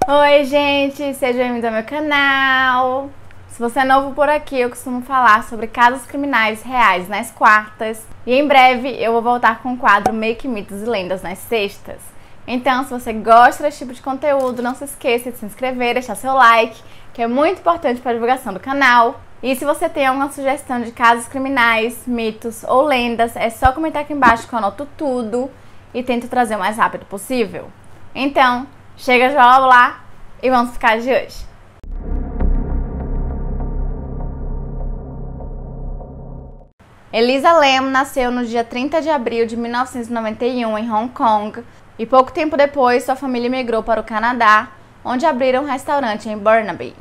Oi, gente! Seja bem-vindo ao meu canal! Se você é novo por aqui, eu costumo falar sobre casos criminais reais nas quartas. E em breve eu vou voltar com o quadro Make Mitos e Lendas nas sextas. Então, se você gosta desse tipo de conteúdo, não se esqueça de se inscrever, deixar seu like, que é muito importante para a divulgação do canal. E se você tem alguma sugestão de casos criminais, mitos ou lendas, é só comentar aqui embaixo que eu anoto tudo e tento trazer o mais rápido possível. Então, chega de lá e vamos pro caso de hoje. Elisa Lam nasceu no dia 30 de abril de 1991 em Hong Kong e pouco tempo depois sua família migrou para o Canadá, onde abriram um restaurante em Burnaby.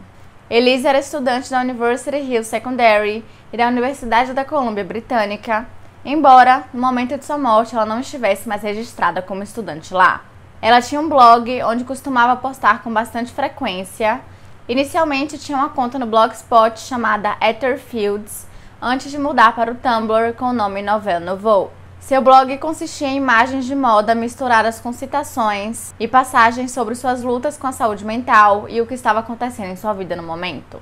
Elisa era estudante da University Hill Secondary e da Universidade da Colômbia Britânica, embora no momento de sua morte ela não estivesse mais registrada como estudante lá. Ela tinha um blog onde costumava postar com bastante frequência. Inicialmente tinha uma conta no Blogspot chamada Etherfields, antes de mudar para o Tumblr com o nome Nouvelle Nouveau. Seu blog consistia em imagens de moda misturadas com citações e passagens sobre suas lutas com a saúde mental e o que estava acontecendo em sua vida no momento.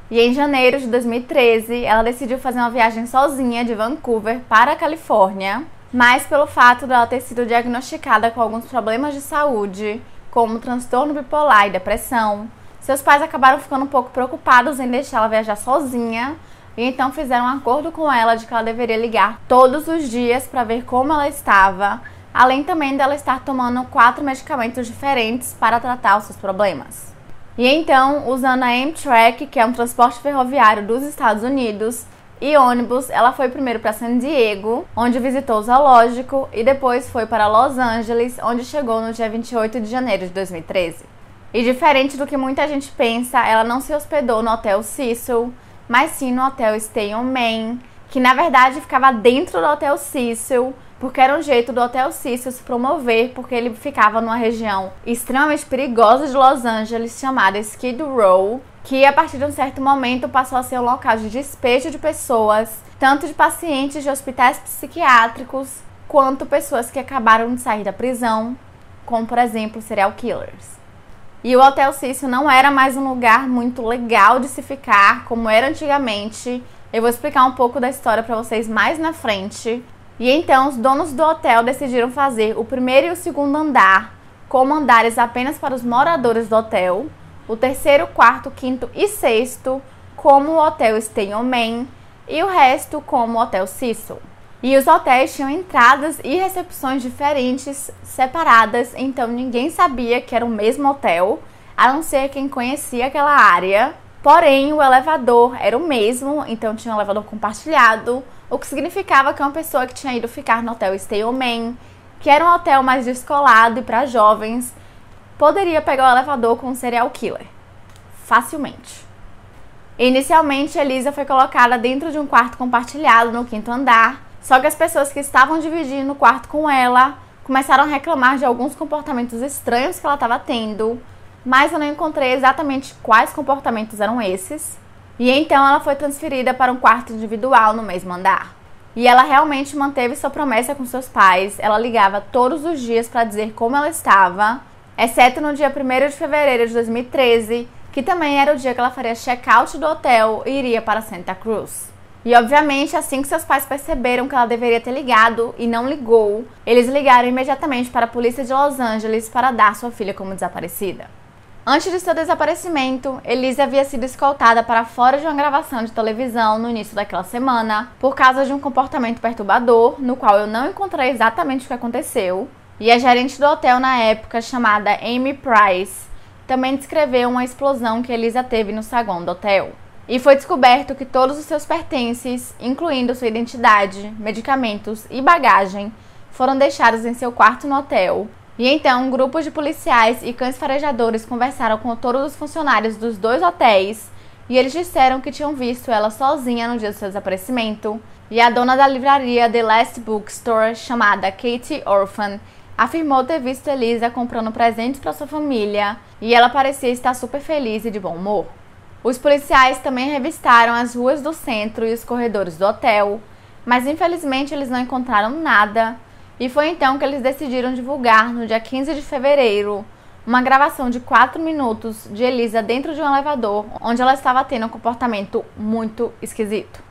E em janeiro de 2013, ela decidiu fazer uma viagem sozinha de Vancouver para a Califórnia, mas pelo fato de ela ter sido diagnosticada com alguns problemas de saúde, como transtorno bipolar e depressão, seus pais acabaram ficando um pouco preocupados em deixar ela viajar sozinha, e então fizeram um acordo com ela de que ela deveria ligar todos os dias para ver como ela estava, além também dela estar tomando 4 medicamentos diferentes para tratar os seus problemas. E então, usando a Amtrak, que é um transporte ferroviário dos Estados Unidos, e ônibus, ela foi primeiro para San Diego, onde visitou o zoológico, e depois foi para Los Angeles, onde chegou no dia 28 de janeiro de 2013. E diferente do que muita gente pensa, ela não se hospedou no Hotel Cecil, mas sim no Hotel Stay on Main, que na verdade ficava dentro do Hotel Cecil, porque era um jeito do Hotel Cecil se promover, porque ele ficava numa região extremamente perigosa de Los Angeles, chamada Skid Row, que a partir de um certo momento passou a ser um local de despejo de pessoas, tanto de pacientes de hospitais psiquiátricos, quanto pessoas que acabaram de sair da prisão, como por exemplo serial killers. E o Hotel Cecil não era mais um lugar muito legal de se ficar, como era antigamente. Eu vou explicar um pouco da história para vocês mais na frente. E então os donos do hotel decidiram fazer o primeiro e o segundo andar como andares apenas para os moradores do hotel, o terceiro, quarto, quinto e sexto como o Hotel Stay on Main e o resto como o Hotel Cecil. E os hotéis tinham entradas e recepções diferentes, separadas, então ninguém sabia que era o mesmo hotel, a não ser quem conhecia aquela área. Porém, o elevador era o mesmo, então tinha um elevador compartilhado, o que significava que uma pessoa que tinha ido ficar no Hotel Stay on Main, que era um hotel mais descolado e para jovens, poderia pegar o elevador com um serial killer, facilmente. Inicialmente, Elisa foi colocada dentro de um quarto compartilhado no 5º andar, só que as pessoas que estavam dividindo o quarto com ela começaram a reclamar de alguns comportamentos estranhos que ela estava tendo, mas eu não encontrei exatamente quais comportamentos eram esses. E então ela foi transferida para um quarto individual no mesmo andar. E ela realmente manteve sua promessa com seus pais, ela ligava todos os dias para dizer como ela estava, exceto no dia 1º de fevereiro de 2013, que também era o dia que ela faria check-out do hotel e iria para Santa Cruz. E obviamente, assim que seus pais perceberam que ela deveria ter ligado e não ligou, eles ligaram imediatamente para a polícia de Los Angeles para dar sua filha como desaparecida. Antes de seu desaparecimento, Elisa havia sido escoltada para fora de uma gravação de televisão no início daquela semana, por causa de um comportamento perturbador, no qual eu não encontrei exatamente o que aconteceu, e a gerente do hotel na época, chamada Amy Price, também descreveu uma explosão que Elisa teve no saguão do hotel. E foi descoberto que todos os seus pertences, incluindo sua identidade, medicamentos e bagagem, foram deixados em seu quarto no hotel. E então, um grupo de policiais e cães farejadores conversaram com todos os funcionários dos 2 hotéis e eles disseram que tinham visto ela sozinha no dia do seu desaparecimento. E a dona da livraria The Last Bookstore, chamada Katie Orphan, afirmou ter visto Elisa comprando presentes para sua família e ela parecia estar super feliz e de bom humor. Os policiais também revistaram as ruas do centro e os corredores do hotel, mas infelizmente eles não encontraram nada, e foi então que eles decidiram divulgar, no dia 15 de fevereiro, uma gravação de 4 minutos de Elisa dentro de um elevador, onde ela estava tendo um comportamento muito esquisito.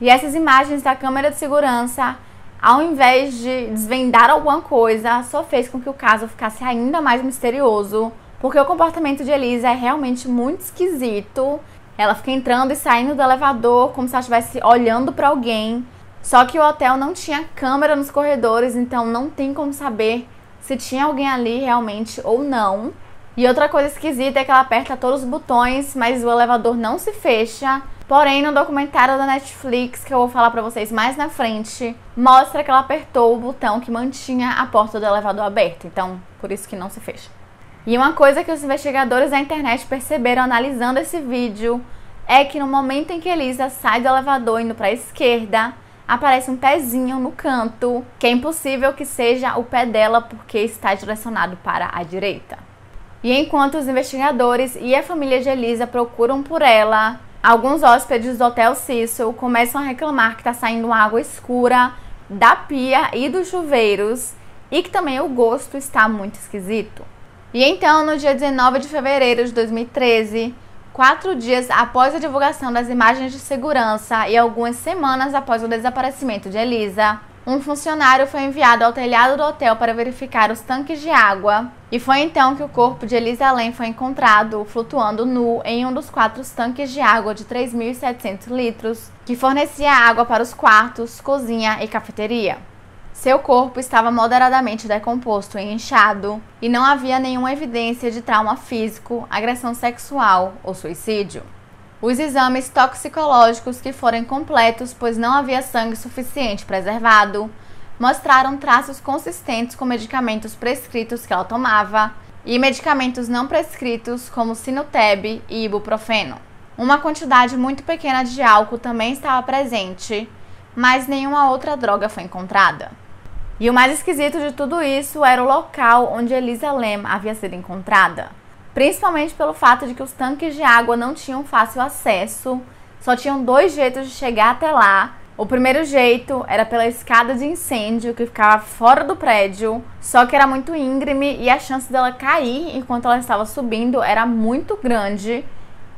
E essas imagens da câmera de segurança, ao invés de desvendar alguma coisa, só fez com que o caso ficasse ainda mais misterioso, porque o comportamento de Elisa é realmente muito esquisito. Ela fica entrando e saindo do elevador como se ela estivesse olhando para alguém. Só que o hotel não tinha câmera nos corredores, então não tem como saber se tinha alguém ali realmente ou não. E outra coisa esquisita é que ela aperta todos os botões, mas o elevador não se fecha. Porém, no documentário da Netflix, que eu vou falar pra vocês mais na frente, mostra que ela apertou o botão que mantinha a porta do elevador aberta. Então, por isso que não se fecha. E uma coisa que os investigadores da internet perceberam analisando esse vídeo é que no momento em que Elisa sai do elevador indo pra esquerda, aparece um pezinho no canto, que é impossível que seja o pé dela porque está direcionado para a direita. E enquanto os investigadores e a família de Elisa procuram por ela, alguns hóspedes do Hotel Cecil começam a reclamar que está saindo água escura da pia e dos chuveiros e que também o gosto está muito esquisito. E então, no dia 19 de fevereiro de 2013, 4 dias após a divulgação das imagens de segurança e algumas semanas após o desaparecimento de Elisa, um funcionário foi enviado ao telhado do hotel para verificar os tanques de água, e foi então que o corpo de Elisa Lam foi encontrado flutuando nu em um dos 4 tanques de água de 3.700 litros, que fornecia água para os quartos, cozinha e cafeteria. Seu corpo estava moderadamente decomposto e inchado, e não havia nenhuma evidência de trauma físico, agressão sexual ou suicídio. Os exames toxicológicos, que foram incompletos pois não havia sangue suficiente preservado, mostraram traços consistentes com medicamentos prescritos que ela tomava e medicamentos não prescritos como Sinuteb e ibuprofeno. Uma quantidade muito pequena de álcool também estava presente, mas nenhuma outra droga foi encontrada. E o mais esquisito de tudo isso era o local onde Elisa Lam havia sido encontrada. Principalmente pelo fato de que os tanques de água não tinham fácil acesso, só tinham 2 jeitos de chegar até lá. O primeiro jeito era pela escada de incêndio que ficava fora do prédio, só que era muito íngreme e a chance dela cair enquanto ela estava subindo era muito grande,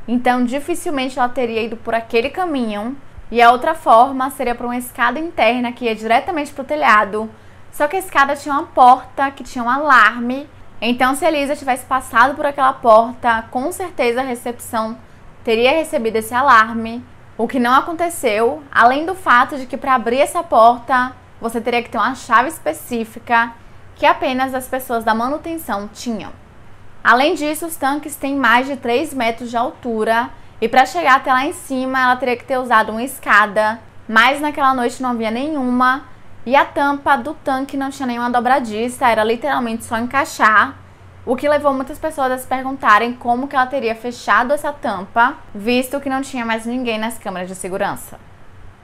então dificilmente ela teria ido por aquele caminho. E a outra forma seria por uma escada interna que ia diretamente para o telhado, só que a escada tinha uma porta que tinha um alarme. Então, se Elisa tivesse passado por aquela porta, com certeza a recepção teria recebido esse alarme, o que não aconteceu, além do fato de que para abrir essa porta, você teria que ter uma chave específica que apenas as pessoas da manutenção tinham. Além disso, os tanques têm mais de 3 metros de altura e para chegar até lá em cima, ela teria que ter usado uma escada, mas naquela noite não havia nenhuma. E a tampa do tanque não tinha nenhuma dobradiça, era literalmente só encaixar, o que levou muitas pessoas a se perguntarem como que ela teria fechado essa tampa, visto que não tinha mais ninguém nas câmeras de segurança.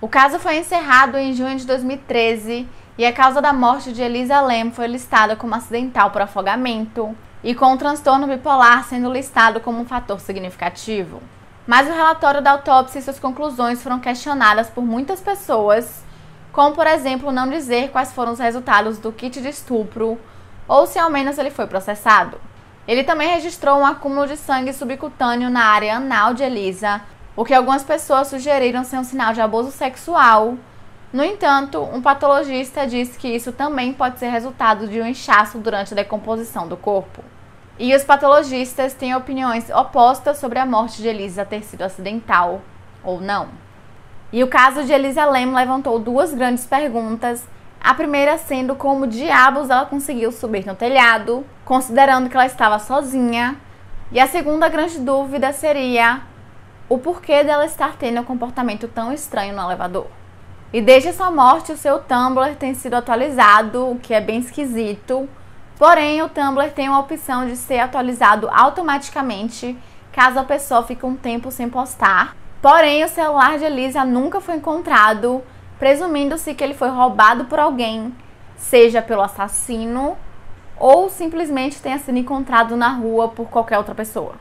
O caso foi encerrado em junho de 2013 e a causa da morte de Elisa Lam foi listada como acidental por afogamento e com o transtorno bipolar sendo listado como um fator significativo. Mas o relatório da autópsia e suas conclusões foram questionadas por muitas pessoas, como, por exemplo, não dizer quais foram os resultados do kit de estupro ou se ao menos ele foi processado. Ele também registrou um acúmulo de sangue subcutâneo na área anal de Elisa, o que algumas pessoas sugeriram ser um sinal de abuso sexual. No entanto, um patologista disse que isso também pode ser resultado de um inchaço durante a decomposição do corpo. E os patologistas têm opiniões opostas sobre a morte de Elisa ter sido acidental ou não. E o caso de Elisa Lam levantou 2 grandes perguntas, a primeira sendo como diabos ela conseguiu subir no telhado, considerando que ela estava sozinha, e a segunda grande dúvida seria o porquê dela estar tendo um comportamento tão estranho no elevador. E desde a sua morte, o seu Tumblr tem sido atualizado, o que é bem esquisito, porém o Tumblr tem uma opção de ser atualizado automaticamente caso a pessoa fique um tempo sem postar. Porém, o celular de Elisa nunca foi encontrado presumindo-se que ele foi roubado por alguém, seja pelo assassino ou simplesmente tenha sido encontrado na rua por qualquer outra pessoa.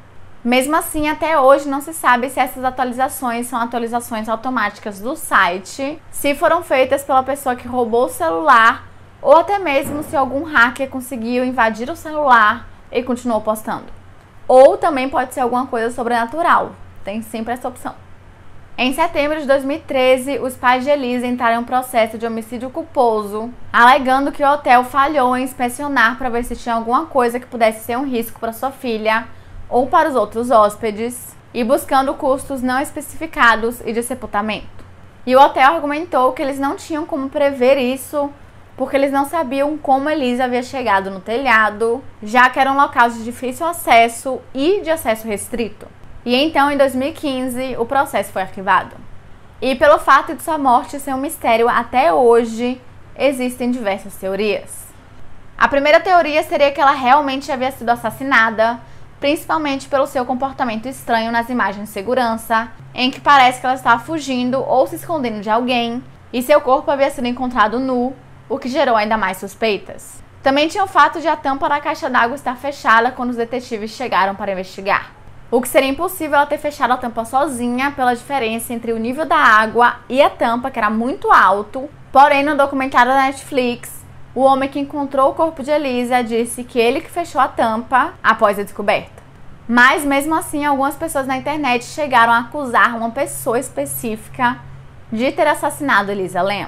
Mesmo assim, até hoje não se sabe se essas atualizações são atualizações automáticas do site, se foram feitas pela pessoa que roubou o celular ou até mesmo se algum hacker conseguiu invadir o celular e continuou postando. Ou também pode ser alguma coisa sobrenatural, tem sempre essa opção. Em setembro de 2013, os pais de Elisa entraram em um processo de homicídio culposo, alegando que o hotel falhou em inspecionar para ver se tinha alguma coisa que pudesse ser um risco para sua filha ou para os outros hóspedes, e buscando custos não especificados e de sepultamento. E o hotel argumentou que eles não tinham como prever isso, porque eles não sabiam como Elisa havia chegado no telhado, já que era um local de difícil acesso e de acesso restrito. E então, em 2015, o processo foi arquivado. E pelo fato de sua morte ser um mistério até hoje, existem diversas teorias. A primeira teoria seria que ela realmente havia sido assassinada, principalmente pelo seu comportamento estranho nas imagens de segurança, em que parece que ela estava fugindo ou se escondendo de alguém, e seu corpo havia sido encontrado nu, o que gerou ainda mais suspeitas. Também tinha o fato de a tampa da caixa d'água estar fechada quando os detetives chegaram para investigar, o que seria impossível ela ter fechado a tampa sozinha pela diferença entre o nível da água e a tampa, que era muito alto. Porém, no documentário da Netflix, o homem que encontrou o corpo de Elisa disse que ele que fechou a tampa após a descoberta. Mas mesmo assim, algumas pessoas na internet chegaram a acusar uma pessoa específica de ter assassinado Elisa Lam.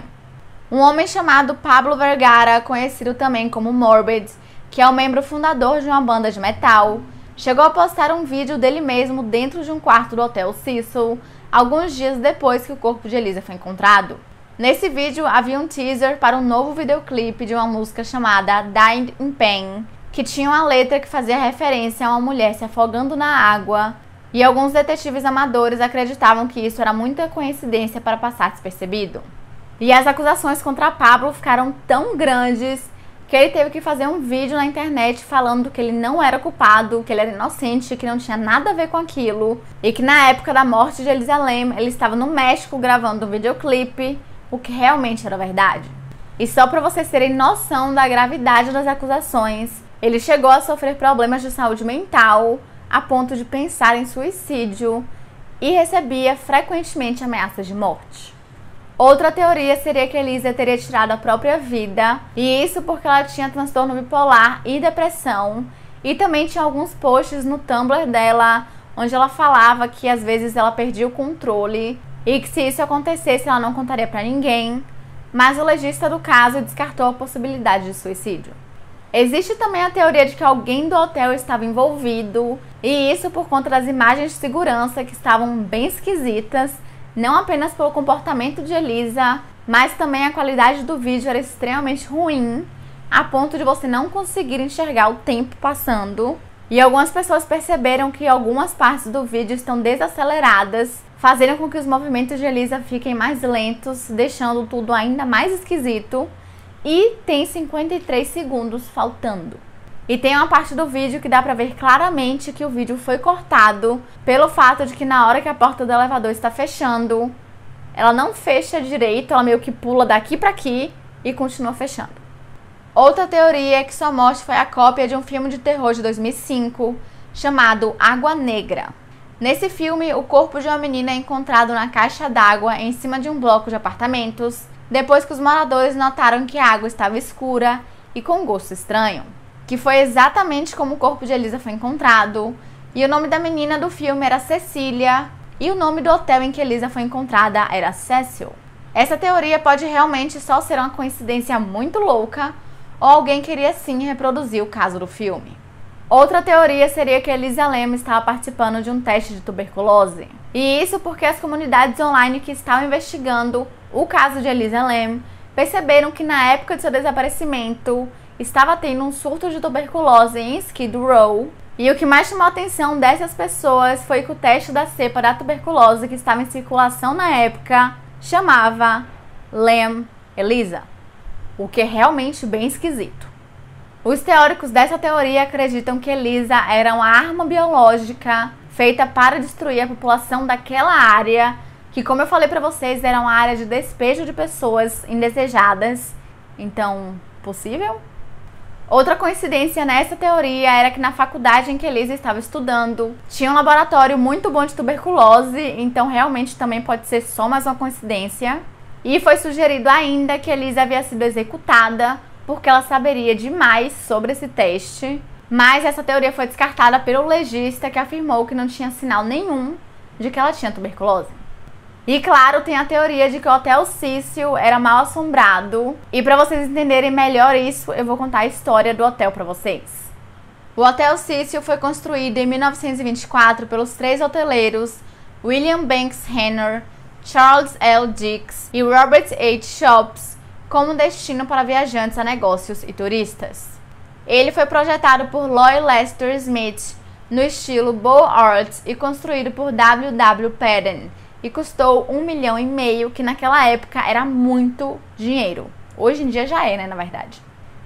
Um homem chamado Pablo Vergara, conhecido também como Morbid, que é o membro fundador de uma banda de metal, chegou a postar um vídeo dele mesmo dentro de um quarto do Hotel Cecil, alguns dias depois que o corpo de Elisa foi encontrado. Nesse vídeo havia um teaser para um novo videoclipe de uma música chamada Died in Pain, que tinha uma letra que fazia referência a uma mulher se afogando na água, e alguns detetives amadores acreditavam que isso era muita coincidência para passar despercebido. E as acusações contra Pablo ficaram tão grandes que ele teve que fazer um vídeo na internet falando que ele não era culpado, que ele era inocente, que não tinha nada a ver com aquilo, e que na época da morte de Elisa Lam, ele estava no México gravando um videoclipe, o que realmente era verdade. E só para vocês terem noção da gravidade das acusações, ele chegou a sofrer problemas de saúde mental, a ponto de pensar em suicídio, e recebia frequentemente ameaças de morte. Outra teoria seria que Elisa teria tirado a própria vida, e isso porque ela tinha transtorno bipolar e depressão, e também tinha alguns posts no Tumblr dela, onde ela falava que às vezes ela perdia o controle, e que se isso acontecesse ela não contaria pra ninguém, mas o legista do caso descartou a possibilidade de suicídio. Existe também a teoria de que alguém do hotel estava envolvido, e isso por conta das imagens de segurança que estavam bem esquisitas, não apenas pelo comportamento de Elisa, mas também a qualidade do vídeo era extremamente ruim, a ponto de você não conseguir enxergar o tempo passando. E algumas pessoas perceberam que algumas partes do vídeo estão desaceleradas, fazendo com que os movimentos de Elisa fiquem mais lentos, deixando tudo ainda mais esquisito. E tem 53 segundos faltando. E tem uma parte do vídeo que dá pra ver claramente que o vídeo foi cortado pelo fato de que na hora que a porta do elevador está fechando, ela não fecha direito, ela meio que pula daqui pra aqui e continua fechando. Outra teoria é que sua morte foi a cópia de um filme de terror de 2005 chamado Água Negra. Nesse filme, o corpo de uma menina é encontrado na caixa d'água em cima de um bloco de apartamentos, depois que os moradores notaram que a água estava escura e com gosto estranho, que foi exatamente como o corpo de Elisa foi encontrado, e o nome da menina do filme era Cecília, e o nome do hotel em que Elisa foi encontrada era Cecil. Essa teoria pode realmente só ser uma coincidência muito louca, ou alguém queria sim reproduzir o caso do filme. Outra teoria seria que Elisa Lam estava participando de um teste de tuberculose, e isso porque as comunidades online que estavam investigando o caso de Elisa Lam perceberam que na época de seu desaparecimento estava tendo um surto de tuberculose em Skid Row, e o que mais chamou a atenção dessas pessoas foi que o teste da cepa da tuberculose que estava em circulação na época chamava Lam Elisa, o que é realmente bem esquisito. Os teóricos dessa teoria acreditam que Elisa era uma arma biológica feita para destruir a população daquela área, que, como eu falei pra vocês, era uma área de despejo de pessoas indesejadas. Então, possível? Outra coincidência nessa teoria era que na faculdade em que Elisa estava estudando, tinha um laboratório muito bom de tuberculose, então realmente também pode ser só mais uma coincidência. E foi sugerido ainda que Elisa havia sido executada porque ela saberia demais sobre esse teste, mas essa teoria foi descartada pelo legista, que afirmou que não tinha sinal nenhum de que ela tinha tuberculose. E claro, tem a teoria de que o Hotel Cecil era mal assombrado. E para vocês entenderem melhor isso, eu vou contar a história do hotel para vocês. O Hotel Cecil foi construído em 1924 pelos 3 hoteleiros William Banks Henner, Charles L. Dix e Robert H. Shops como destino para viajantes a negócios e turistas. Ele foi projetado por Lloyd Lester Smith no estilo Beaux Arts e construído por W. W. Padden, e custou R$1,5 milhão, que naquela época era muito dinheiro. Hoje em dia já é, né, na verdade.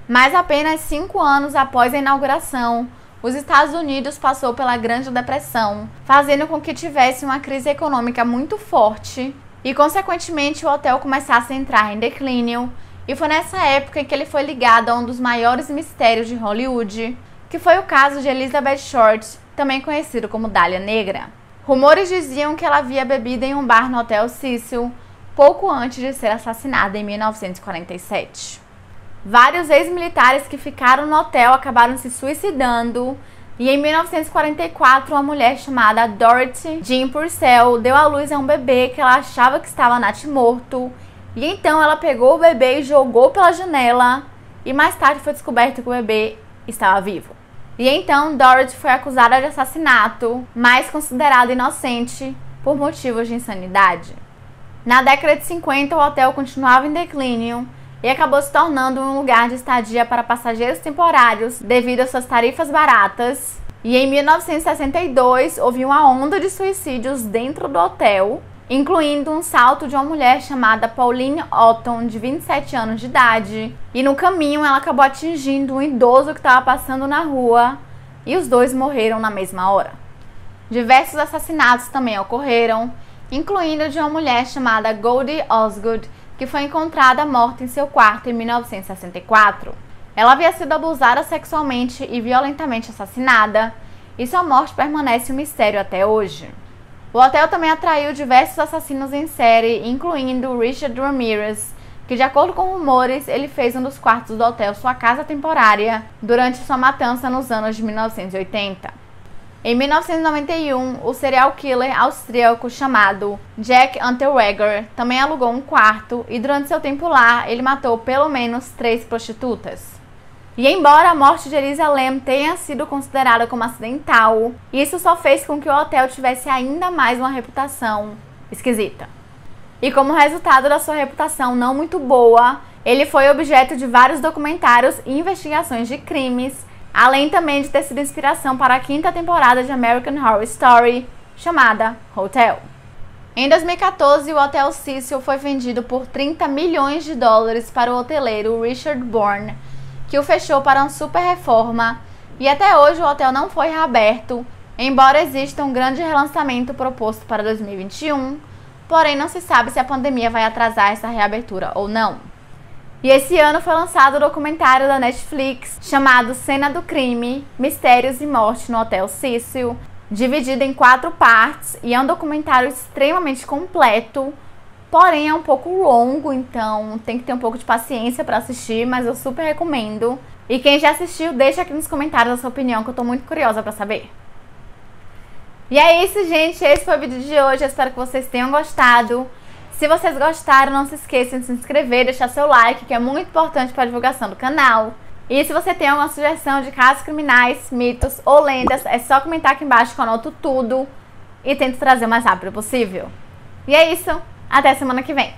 Mas apenas 5 anos após a inauguração, os Estados Unidos passou pela Grande Depressão, fazendo com que tivesse uma crise econômica muito forte e, consequentemente, o hotel começasse a entrar em declínio. E foi nessa época em que ele foi ligado a um dos maiores mistérios de Hollywood, que foi o caso de Elizabeth Short, também conhecido como Dália Negra. Rumores diziam que ela havia bebido em um bar no Hotel Cecil pouco antes de ser assassinada em 1947. Vários ex-militares que ficaram no hotel acabaram se suicidando e em 1944 uma mulher chamada Dorothy Jean Purcell deu à luz a um bebê que ela achava que estava natimorto, e então ela pegou o bebê e jogou pela janela, e mais tarde foi descoberto que o bebê estava vivo. E então Dorothy foi acusada de assassinato, mas considerada inocente por motivos de insanidade. Na década de 50, o hotel continuava em declínio e acabou se tornando um lugar de estadia para passageiros temporários devido às suas tarifas baratas. E em 1962, houve uma onda de suicídios dentro do hotel, incluindo um salto de uma mulher chamada Pauline Otton, de 27 anos de idade. E no caminho ela acabou atingindo um idoso que estava passando na rua e os dois morreram na mesma hora. Diversos assassinatos também ocorreram, incluindo de uma mulher chamada Goldie Osgood, que foi encontrada morta em seu quarto em 1964. Ela havia sido abusada sexualmente e violentamente assassinada, e sua morte permanece um mistério até hoje. O hotel também atraiu diversos assassinos em série, incluindo Richard Ramirez, que, de acordo com rumores, ele fez um dos quartos do hotel sua casa temporária durante sua matança nos anos de 1980. Em 1991, o serial killer austríaco chamado Jack Unterweger também alugou um quarto e, durante seu tempo lá, ele matou pelo menos 3 prostitutas. E embora a morte de Elisa Lam tenha sido considerada como acidental, isso só fez com que o hotel tivesse ainda mais uma reputação esquisita. E como resultado da sua reputação não muito boa, ele foi objeto de vários documentários e investigações de crimes, além também de ter sido inspiração para a 5ª temporada de American Horror Story, chamada Hotel. Em 2014, o Hotel Cecil foi vendido por $30 milhões para o hoteleiro Richard Bourne, que o fechou para uma super reforma, e até hoje o hotel não foi reaberto, embora exista um grande relançamento proposto para 2021, porém não se sabe se a pandemia vai atrasar essa reabertura ou não. E esse ano foi lançado o documentário da Netflix chamado Cena do Crime, Mistérios e Morte no Hotel Cecil, dividido em 4 partes, e é um documentário extremamente completo, porém é um pouco longo, então tem que ter um pouco de paciência para assistir, mas eu super recomendo. E quem já assistiu, deixa aqui nos comentários a sua opinião, que eu tô muito curiosa para saber. E é isso, gente, esse foi o vídeo de hoje, eu espero que vocês tenham gostado. Se vocês gostaram, não se esqueçam de se inscrever, deixar seu like, que é muito importante para a divulgação do canal. E se você tem alguma sugestão de casos criminais, mitos ou lendas, é só comentar aqui embaixo que eu anoto tudo e tento trazer o mais rápido possível. E é isso, até semana que vem.